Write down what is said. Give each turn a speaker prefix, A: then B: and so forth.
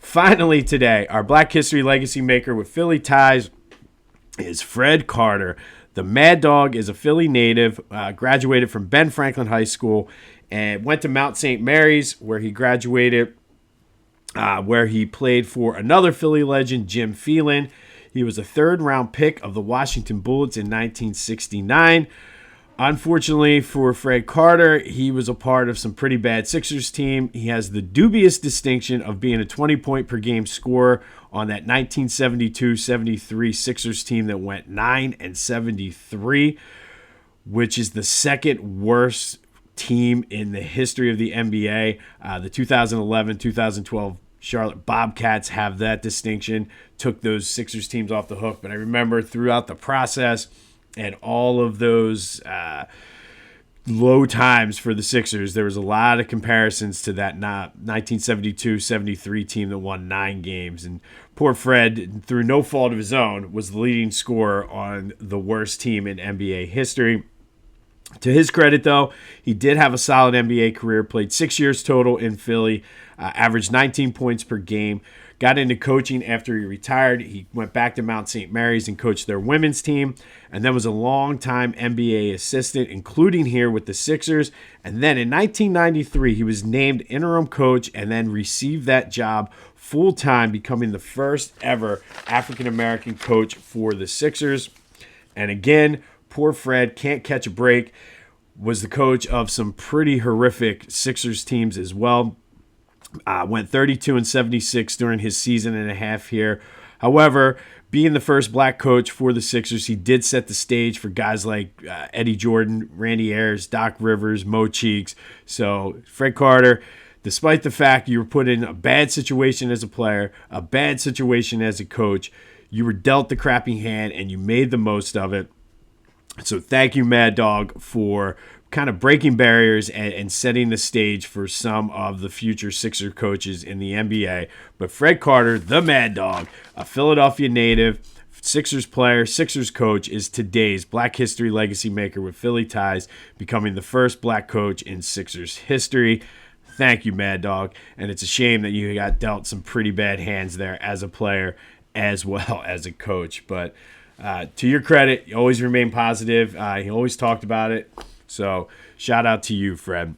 A: finally today, our Black History legacy maker with Philly ties is Fred Carter. The Mad Dog is a Philly native, graduated from Ben Franklin High School, and went to Mount St. Mary's, where he graduated, where he played for another Philly legend, Jim Phelan. He was a third-round pick of the Washington Bullets in 1969. Unfortunately for Fred Carter, he was a part of some pretty bad Sixers team. He has the dubious distinction of being a 20-point-per-game scorer on that 1972-73 Sixers team that went 9-73, which is the second worst team in the history of the NBA. The 2011-2012 Charlotte Bobcats have that distinction, took those Sixers teams off the hook. But I remember throughout the process and all of those low times for the Sixers, there was a lot of comparisons to that 1972-73 team that won 9 games. And poor Fred, through no fault of his own, was the leading scorer on the worst team in NBA history. To his credit, though, he did have a solid NBA career, played 6 years total in Philly, averaged 19 points per game, got into coaching after he retired. He went back to Mount St. Mary's and coached their women's team, and then was a long-time NBA assistant, including here with the Sixers. And then in 1993, he was named interim coach and then received that job full-time, becoming the first ever African-American coach for the Sixers. And again, poor Fred can't catch a break, was the coach of some pretty horrific Sixers teams as well. Went 32-76 during his season and a half here. However, being the first black coach for the Sixers, he did set the stage for guys like Eddie Jordan, Randy Ayers, Doc Rivers, Mo Cheeks. So Fred Carter, despite the fact you were put in a bad situation as a player, a bad situation as a coach, you were dealt the crappy hand and you made the most of it. So thank you, Mad Dog, for kind of breaking barriers and setting the stage for some of the future Sixer coaches in the NBA. But Fred Carter, the Mad Dog, a Philadelphia native, Sixers player, Sixers coach, is today's Black History legacy maker with Philly ties, becoming the first black coach in Sixers history. Thank you, Mad Dog. And it's a shame that you got dealt some pretty bad hands there as a player as well as a coach. But to your credit, you always remain positive. He always talked about it. So shout out to you, Fred.